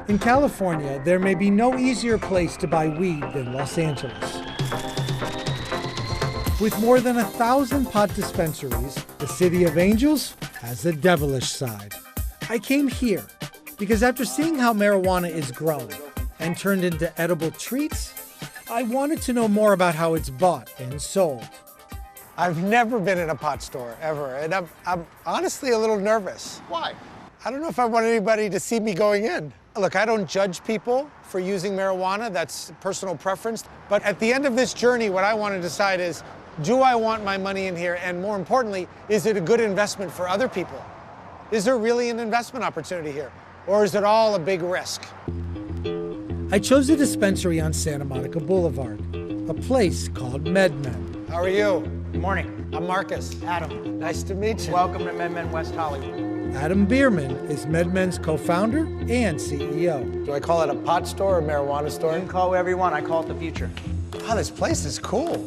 In California, there may be no easier place to buy weed than Los Angeles. With more than 1,000 pot dispensaries, the City of Angels has a devilish side. I came here because after seeing how marijuana is grown and turned into edible treats, I wanted to know more about how it's bought and sold. I've never been in a pot store, ever, and I'm honestly a little nervous. Why? I don't know if I want anybody to see me going in. Look, I don't judge people for using marijuana, that's personal preference. But at the end of this journey, what I want to decide is, do I want my money in here? And more importantly, is it a good investment for other people? Is there really an investment opportunity here? Or is it all a big risk? I chose a dispensary on Santa Monica Boulevard, a place called MedMen. How are you? Good morning. I'm Marcus. Adam. Nice to meet you. Welcome to MedMen West Hollywood. Adam Bierman is MedMen's co-founder and CEO. Do I call it a pot store or a marijuana store? You can call it whatever you want. I call it the future. Wow, this place is cool.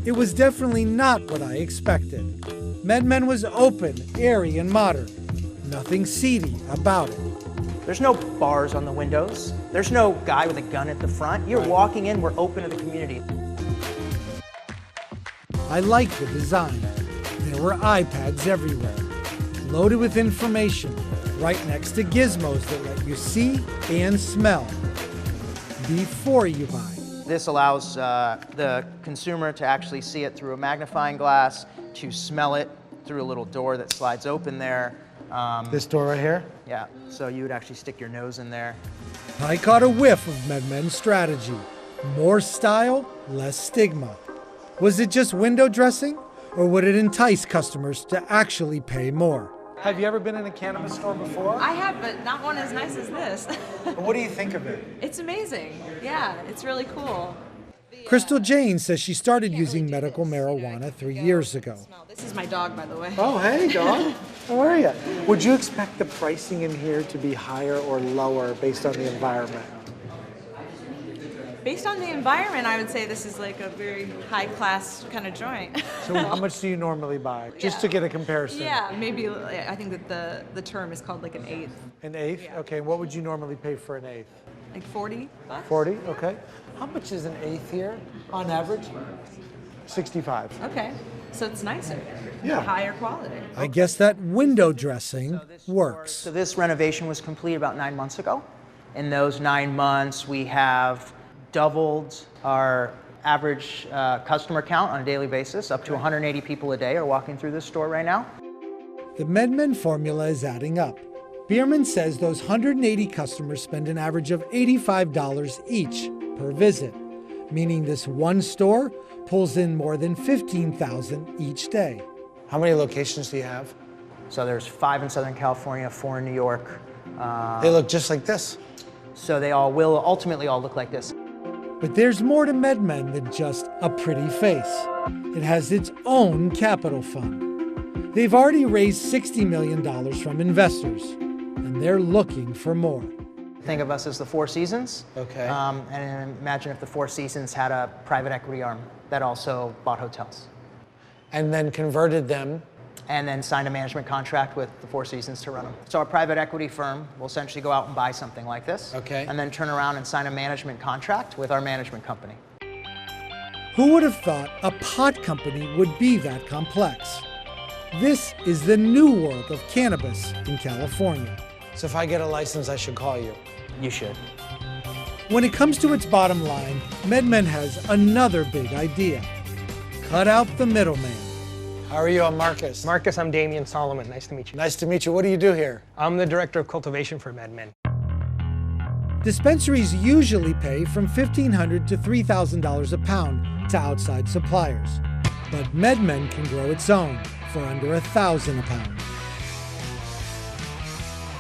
It was definitely not what I expected. MedMen was open, airy, and modern. Nothing seedy about it. There's no bars on the windows. There's no guy with a gun at the front. You're walking in, we're open to the community. I liked the design. There were iPads everywhere, loaded with information, right next to gizmos that let you see and smell before you buy. This allows the consumer to actually see it through a magnifying glass, to smell it through a little door that slides open there. This door right here? Yeah, so you would actually stick your nose in there. I caught a whiff of MedMen's strategy. More style, less stigma. Was it just window dressing, or would it entice customers to actually pay more? Have you ever been in a cannabis store before? I have, but not one as nice as this. What do you think of it? It's amazing. Yeah, it's really cool. Crystal Jane says she started using medical marijuana 3 years ago. This is my dog, by the way. Oh, hey, dog. How are you? Would you expect the pricing in here to be higher or lower based on the environment? Based on the environment, I would say this is like a very high-class kind of joint. So how much do you normally buy? Just to get a comparison. Yeah, maybe, I think that the term is called like an eighth. An eighth? Yeah. Okay, what would you normally pay for an eighth? Like 40 bucks? 40, okay. How much is an eighth here on average? 65. Okay, so it's nicer. Yeah. Higher quality. I guess that window dressing works. So this renovation was complete about 9 months ago. In those 9 months, we have doubled our average customer count on a daily basis. Up to 180 people a day are walking through this store right now. The MedMen formula is adding up. Bierman says those 180 customers spend an average of $85 each per visit, meaning this one store pulls in more than $15,000 each day. How many locations do you have? So there's 5 in Southern California, 4 in New York. They look just like this. So they all will ultimately all look like this. But there's more to MedMen than just a pretty face. It has its own capital fund. They've already raised $60 million from investors, and they're looking for more. Think of us as the Four Seasons. Okay. And imagine if the Four Seasons had a private equity arm that also bought hotels. And then converted them. And then signed a management contract with the Four Seasons to run them. So our private equity firm will essentially go out and buy something like this. Okay. And then turn around and sign a management contract with our management company. Who would have thought a pot company would be that complex? This is the new world of cannabis in California. So if I get a license, I should call you. You should. When it comes to its bottom line, MedMen has another big idea. Cut out the middleman. How are you? I'm Marcus. Marcus, I'm Damian Solomon. Nice to meet you. Nice to meet you. What do you do here? I'm the director of cultivation for MedMen. Dispensaries usually pay from $1,500 to $3,000 a pound to outside suppliers, but MedMen can grow its own for under $1,000 a pound.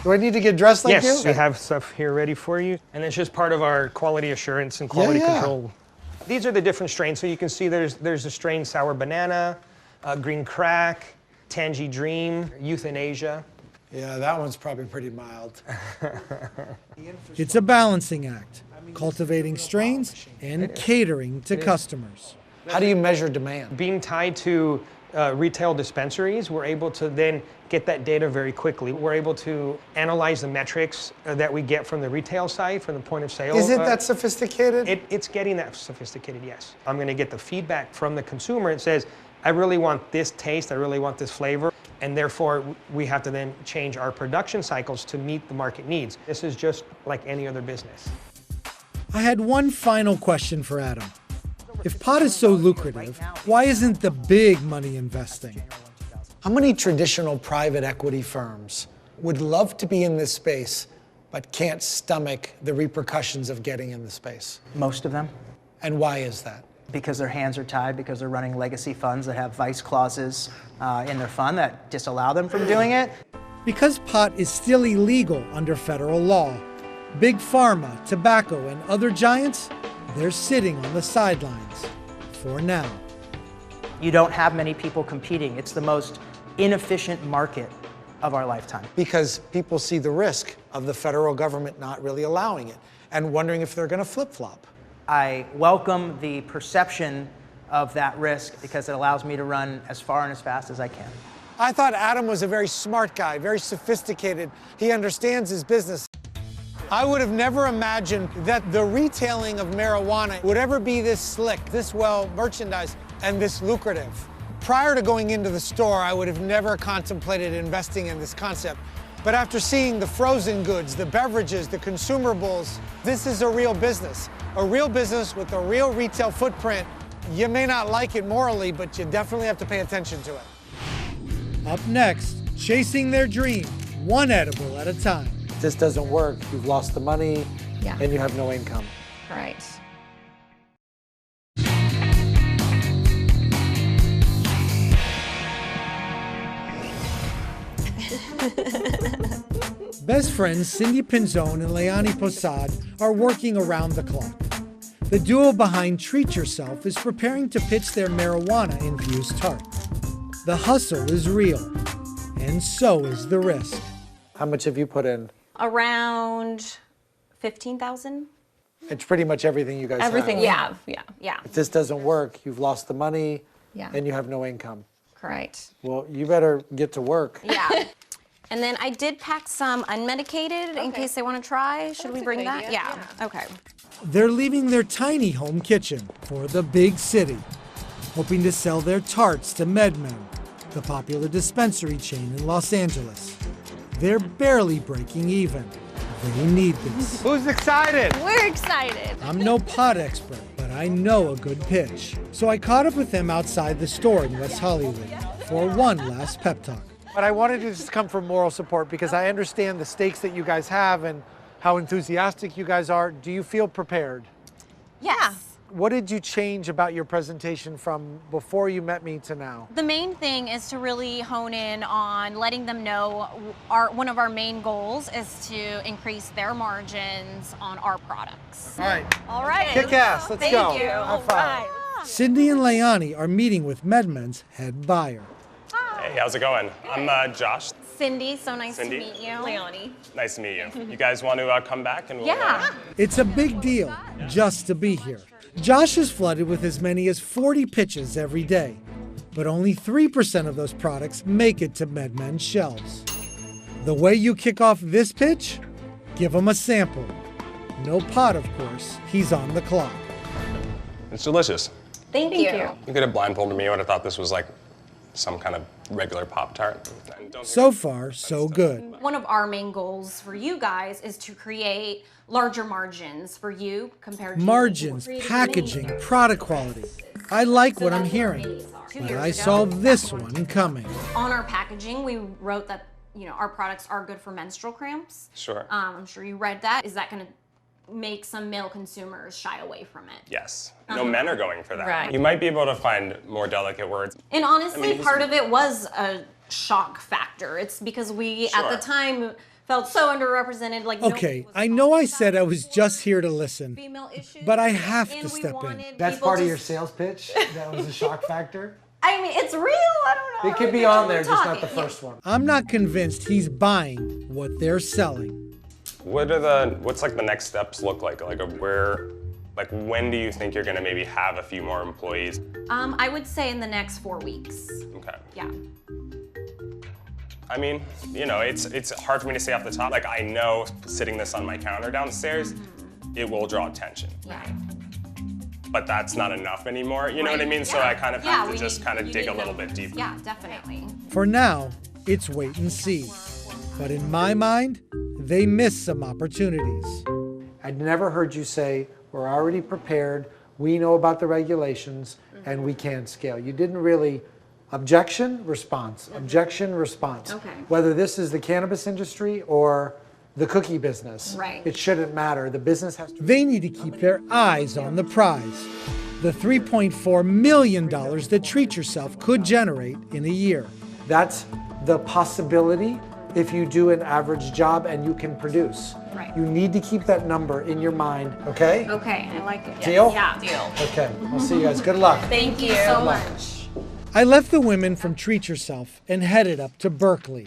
Do I need to get dressed like you? Yes, we have stuff here ready for you. And it's just part of our quality assurance and quality control. These are the different strains. So you can see there's a strain Sour Banana, Green Crack, Tangy Dream, Euthanasia. Yeah, that one's probably pretty mild. It's a balancing act, cultivating strains and catering to customers. How do you measure demand? Being tied to retail dispensaries, we're able to then get that data very quickly. We're able to analyze the metrics that we get from the retail side, from the point of sale. Is it that sophisticated? It's getting that sophisticated, yes. I'm going to get the feedback from the consumer. It says, I really want this taste, I really want this flavor, and therefore we have to then change our production cycles to meet the market needs. This is just like any other business. I had one final question for Adam. If pot is so lucrative, why isn't the big money investing? How many traditional private equity firms would love to be in this space, but can't stomach the repercussions of getting in the space? Most of them, And why is that? because their hands are tied, because they're running legacy funds that have vice clauses in their fund that disallow them from doing it. Because pot is still illegal under federal law, big pharma, tobacco, and other giants, they're sitting on the sidelines for now. You don't have many people competing. It's the most inefficient market of our lifetime. Because people see the risk of the federal government not really allowing it and wondering if they're going to flip-flop. I welcome the perception of that risk because it allows me to run as far and as fast as I can. I thought Adam was a very smart guy, very sophisticated. He understands his business. I would have never imagined that the retailing of marijuana would ever be this slick, this well merchandised, and this lucrative. Prior to going into the store, I would have never contemplated investing in this concept. But after seeing the frozen goods, the beverages, the consumables, this is a real business with a real retail footprint. You may not like it morally, but you definitely have to pay attention to it. Up next, chasing their dream, one edible at a time. If this doesn't work, you've lost the money, and you have no income. Right. Best friends Cindy Pinzone and Leilani Posad are working around the clock. The duo behind Treat Yourself is preparing to pitch their marijuana-infused tart. The hustle is real, and so is the risk. How much have you put in? Around 15,000. It's pretty much everything you guys Everything have. we have, yeah. If this doesn't work, you've lost the money, Yeah. and you have no income. Correct. Well, you better get to work. Yeah. And then I did pack some unmedicated in case they want to try. Should we bring that? Yeah. Okay. They're leaving their tiny home kitchen for the big city, hoping to sell their tarts to MedMen, the popular dispensary chain in Los Angeles. They're barely breaking even. They need this. Who's excited? We're excited. I'm no pot expert, but I know a good pitch. So I caught up with them outside the store in West Hollywood for one last pep talk. But I wanted to just come for moral support because I understand the stakes that you guys have and how enthusiastic you guys are. Do you feel prepared? Yeah. What did you change about your presentation from before you met me to now? The main thing is to really hone in on letting them know one of our main goals is to increase their margins on our products. All right. All right. Kick ass. Let's Thank go. you. Have fun. Cindy and Leilani are meeting with MedMen's head buyer. Hey, how's it going? I'm Josh. Cindy, so nice Cindy. to meet you. Leilani. Nice to meet you. You guys want to come back and we'll, Yeah. It's a big deal just to be here. Josh is flooded with as many as 40 pitches every day, but only 3% of those products make it to MedMen's shelves. The way you kick off this pitch? Give him a sample. No pot, of course. He's on the clock. It's delicious. Thank you. You could have blindfolded me. I would have thought this was like some kind of regular Pop-Tart. So far, so good. One of our main goals for you guys is to create larger margins for you compared to Margins, packaging, product quality. I like what I'm hearing, but I saw this one coming. On our packaging, we wrote that our products are good for menstrual cramps. Sure. I'm sure you read that. Is that going to make some male consumers shy away from it? Yes. No men are going for that. Right. You might be able to find more delicate words. And honestly, part of it was a shock factor. It's because we, at the time, felt so underrepresented. Like, Okay, I know I said I was just here to listen, female issues, but I have and to we step in. wanted That's people part of to- your sales pitch? That was a shock factor? I mean, it's real. I don't know. It could be on there, just not the first one. I'm not convinced he's buying what they're selling. What's like the next steps look like? Like Like, when do you think you're gonna maybe have a few more employees? I would say in the next 4 weeks. Okay. Yeah. I mean, you know, it's hard for me to say off the top. Like, I know sitting this on my counter downstairs, it will draw attention. Yeah. But that's not enough anymore, you know what I mean? So I kind of have to just kind of dig a little bit deeper. Yeah, definitely. For now, it's wait and see. But in my mind, they missed some opportunities. I'd never heard you say, we're already prepared, we know about the regulations, and we can scale. You didn't really, objection, response, objection, response. Okay. Whether this is the cannabis industry or the cookie business, Right. it shouldn't matter. The business has to. They need to keep their eyes on the prize, the $3.4 million that Treat Yourself could generate in a year. That's the possibility if you do an average job and you can produce. Right. You need to keep that number in your mind, okay? Okay, I like it. Deal? Yeah, deal. Okay, I'll see you guys. Good luck. Thank you so much. I left the women from Treat Yourself and headed up to Berkeley.